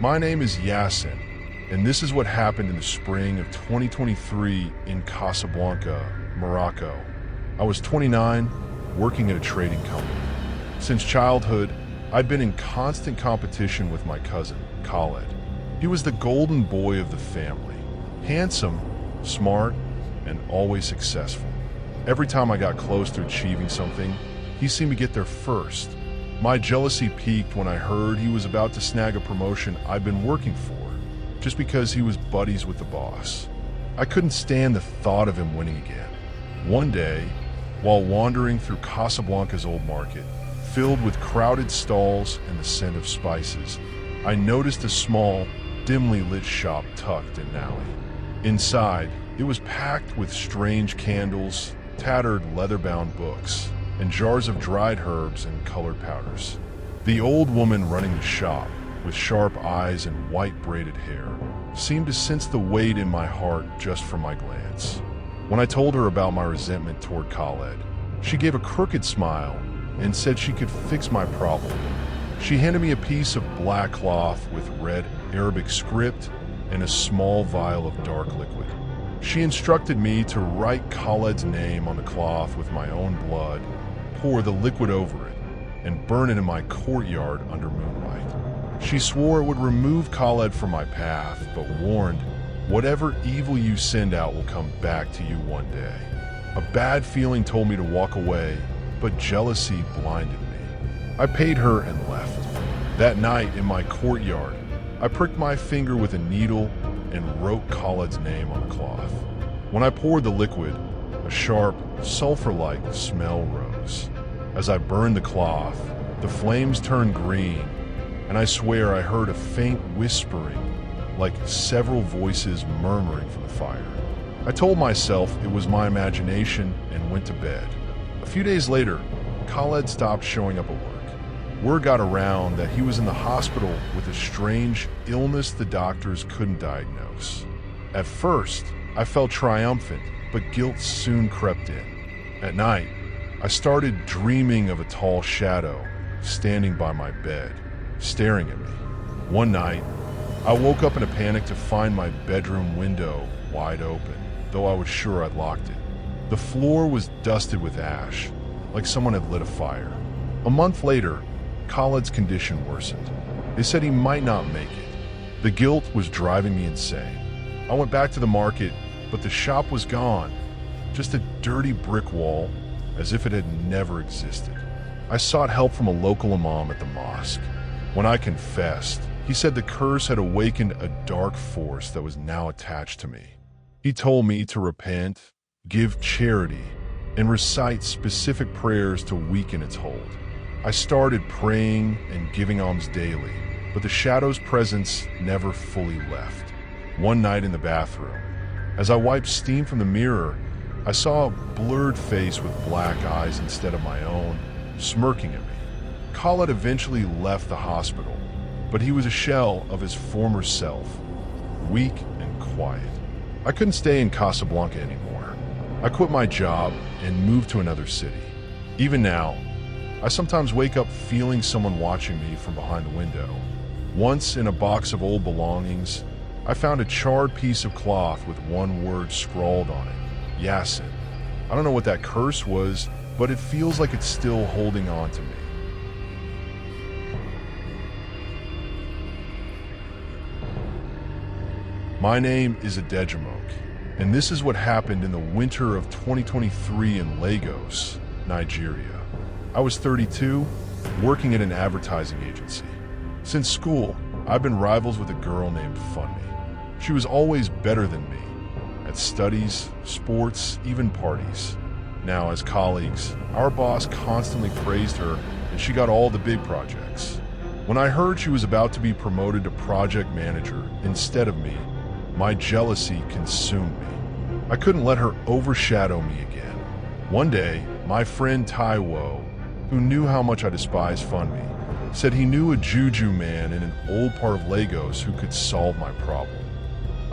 My name is Yasin, and this is what happened in the spring of 2023 in Casablanca, Morocco. I was 29, working at a trading company. Since childhood, I'd been in constant competition with my cousin, Khaled. He was the golden boy of the family, handsome, smart, and always successful. Every time I got close to achieving something, he seemed to get there first. My jealousy peaked when I heard he was about to snag a promotion I'd been working for, just because he was buddies with the boss. I couldn't stand the thought of him winning again. One day, while wandering through Casablanca's old market, filled with crowded stalls and the scent of spices, I noticed a small, dimly lit shop tucked in an alley. Inside, it was packed with strange candles, tattered leather-bound books, and jars of dried herbs and colored powders. The old woman running the shop, with sharp eyes and white braided hair, seemed to sense the weight in my heart just from my glance. When I told her about my resentment toward Khaled, she gave a crooked smile and said she could fix my problem. She handed me a piece of black cloth with red Arabic script and a small vial of dark liquid. She instructed me to write Khaled's name on the cloth with my own blood, pour the liquid over it, and burn it in my courtyard under moonlight. She swore it would remove Khaled from my path, but warned, whatever evil you send out will come back to you one day. A bad feeling told me to walk away, but jealousy blinded me. I paid her and left. That night in my courtyard, I pricked my finger with a needle and wrote Khaled's name on the cloth. When I poured the liquid, a sharp, sulfur-like smell rose. As I burned the cloth, the flames turned green, and I swear I heard a faint whispering, like several voices murmuring from the fire. I told myself it was my imagination and went to bed. A few days later, Khaled stopped showing up at work. Word got around that he was in the hospital with a strange illness the doctors couldn't diagnose. At first, I felt triumphant, but guilt soon crept in. At night, I started dreaming of a tall shadow standing by my bed, staring at me. One night, I woke up in a panic to find my bedroom window wide open, though I was sure I'd locked it. The floor was dusted with ash, like someone had lit a fire. A month later, Khaled's condition worsened. They said he might not make it. The guilt was driving me insane. I went back to the market, but the shop was gone. Just a dirty brick wall, as if it had never existed. I sought help from a local imam at the mosque. When I confessed, he said the curse had awakened a dark force that was now attached to me. He told me to repent, give charity, and recite specific prayers to weaken its hold. I started praying and giving alms daily, but the shadow's presence never fully left. One night in the bathroom, as I wiped steam from the mirror, I saw a blurred face with black eyes instead of my own, smirking at me. Khaled eventually left the hospital, but he was a shell of his former self, weak and quiet. I couldn't stay in Casablanca anymore. I quit my job and moved to another city. Even now, I sometimes wake up feeling someone watching me from behind the window. Once, in a box of old belongings, I found a charred piece of cloth with one word scrawled on it, Yasin. I don't know what that curse was, but it feels like it's still holding on to me. My name is Adejimok, and this is what happened in the winter of 2023 in Lagos, Nigeria. I was 32, working at an advertising agency. Since school, I've been rivals with a girl named Funmi. She was always better than me, at studies, sports, even parties. Now, as colleagues, our boss constantly praised her, and she got all the big projects. When I heard she was about to be promoted to project manager instead of me, my jealousy consumed me. I couldn't let her overshadow me again. One day, my friend Taiwo, who knew how much I despised Funmi, said he knew a juju man in an old part of Lagos who could solve my problem.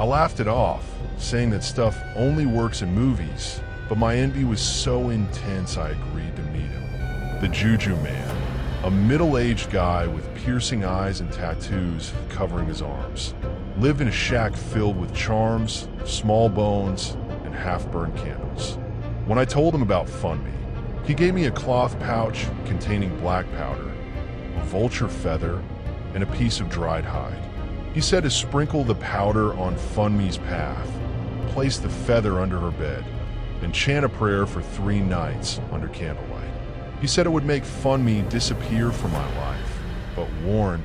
I laughed it off, saying that stuff only works in movies, but my envy was so intense I agreed to meet him. The juju man, A middle-aged guy with piercing eyes and tattoos covering his arms. Lived in a shack filled with charms, small bones, and half-burned candles. When I told him about Fund Me, he gave me a cloth pouch containing black powder, a vulture feather, and a piece of dried hide. He said to sprinkle the powder on Fund Me's path, place the feather under her bed, and chant a prayer for 3 nights under candlelight. He said it would make Fund Me disappear from my life, but warned,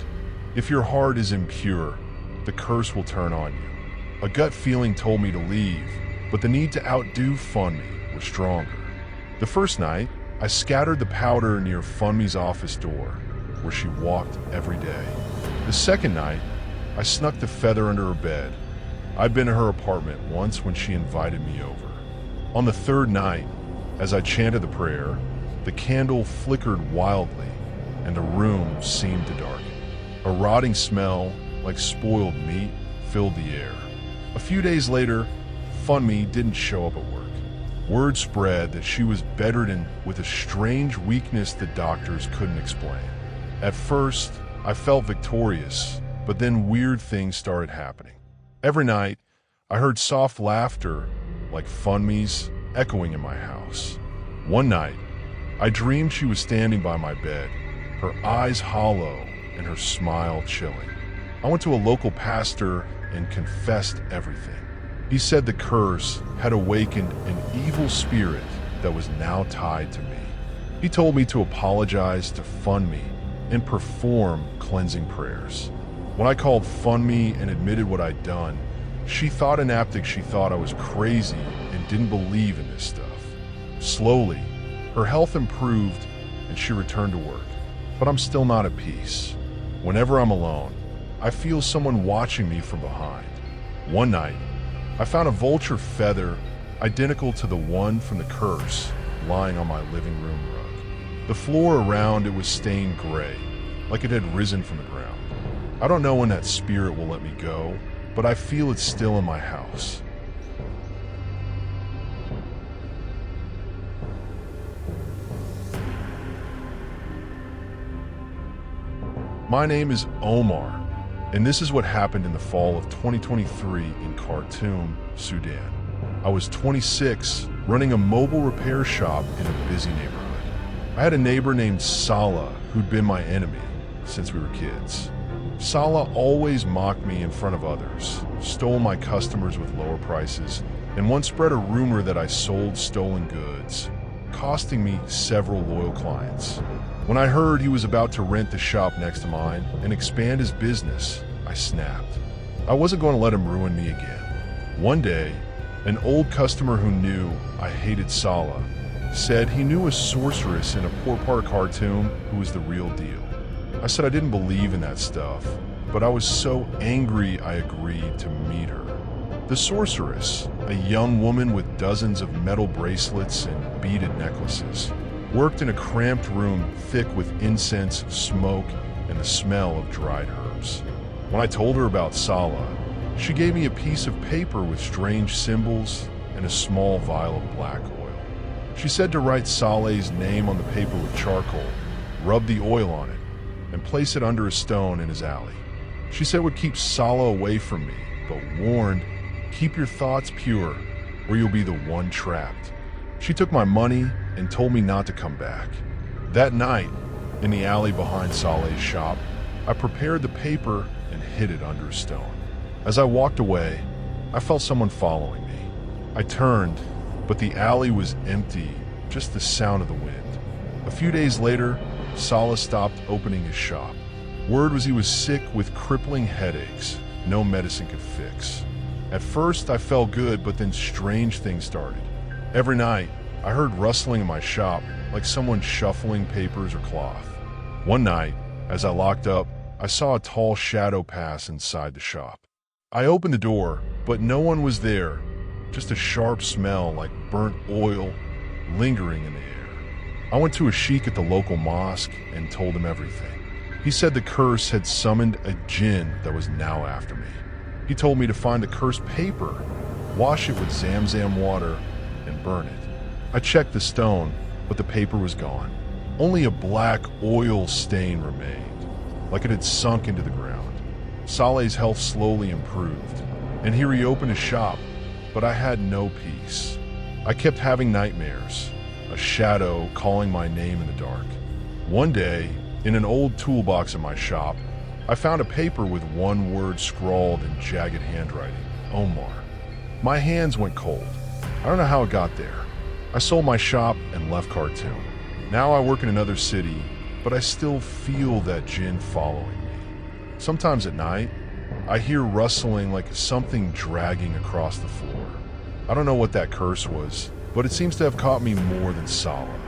if your heart is impure, the curse will turn on you. A gut feeling told me to leave, but the need to outdo Fund Me was stronger. The first night, I scattered the powder near Fund Me's office door, where she walked every day. The second night, I snuck the feather under her bed. I'd been in her apartment once when she invited me over. On the third night, as I chanted the prayer, the candle flickered wildly, and the room seemed to darken. A rotting smell, like spoiled meat, filled the air. A few days later, Fund Me didn't show up at work. Word spread that she was bedridden with a strange weakness that doctors couldn't explain. At first, I felt victorious, but then weird things started happening. Every night, I heard soft laughter, like Fund Me's, echoing in my house. One night, I dreamed she was standing by my bed, her eyes hollow and her smile chilling. I went to a local pastor and confessed everything. He said the curse had awakened an evil spirit that was now tied to me. He told me to apologize to Fund Me and perform cleansing prayers. When I called Fund Me and admitted what I'd done, she thought she thought I was crazy and didn't believe in this stuff. Slowly, her health improved and she returned to work. But I'm still not at peace. Whenever I'm alone, I feel someone watching me from behind. One night, I found a vulture feather identical to the one from the curse lying on my living room rug. The floor around it was stained gray, like it had risen from the ground. I don't know when that spirit will let me go, but I feel it's still in my house. My name is Omar, and this is what happened in the fall of 2023 in Khartoum, Sudan. I was 26, running a mobile repair shop in a busy neighborhood. I had a neighbor named Salah who'd been my enemy since we were kids. Salah always mocked me in front of others, stole my customers with lower prices, and once spread a rumor that I sold stolen goods, costing me several loyal clients. When I heard he was about to rent the shop next to mine and expand his business, I snapped. I wasn't going to let him ruin me again. One day, an old customer who knew I hated Salah said he knew a sorceress in a poor part of Khartoum who was the real deal. I said I didn't believe in that stuff, but I was so angry I agreed to meet her. The sorceress, a young woman with dozens of metal bracelets and beaded necklaces, worked in a cramped room thick with incense, smoke, and the smell of dried herbs. When I told her about Salah, she gave me a piece of paper with strange symbols and a small vial of black oil. She said to write Saleh's name on the paper with charcoal, rub the oil on it, and place it under a stone in his alley. She said it would keep Salah away from me, but warned, keep your thoughts pure, or you'll be the one trapped. She took my money and told me not to come back. That night, in the alley behind Saleh's shop, I prepared the paper and hid it under a stone. As I walked away, I felt someone following me. I turned, but the alley was empty, just the sound of the wind. A few days later, Salah stopped opening his shop. Word was he was sick with crippling headaches no medicine could fix. At first, I felt good, but then strange things started. Every night, I heard rustling in my shop, like someone shuffling papers or cloth. One night, as I locked up, I saw a tall shadow pass inside the shop. I opened the door, but no one was there, just a sharp smell like burnt oil lingering in the air. I went to a sheikh at the local mosque and told him everything. He said the curse had summoned a jinn that was now after me. He told me to find the cursed paper, wash it with Zamzam water, and burn it. I checked the stone, but the paper was gone. Only a black oil stain remained, like it had sunk into the ground. Saleh's health slowly improved, and he reopened his shop, but I had no peace. I kept having nightmares, a shadow calling my name in the dark. One day, in an old toolbox in my shop, I found a paper with one word scrawled in jagged handwriting: Omar. My hands went cold. I don't know how it got there. I sold my shop and left Khartoum. Now I work in another city, but I still feel that jinn following me. Sometimes at night, I hear rustling like something dragging across the floor. I don't know what that curse was, but it seems to have caught me more than Salah.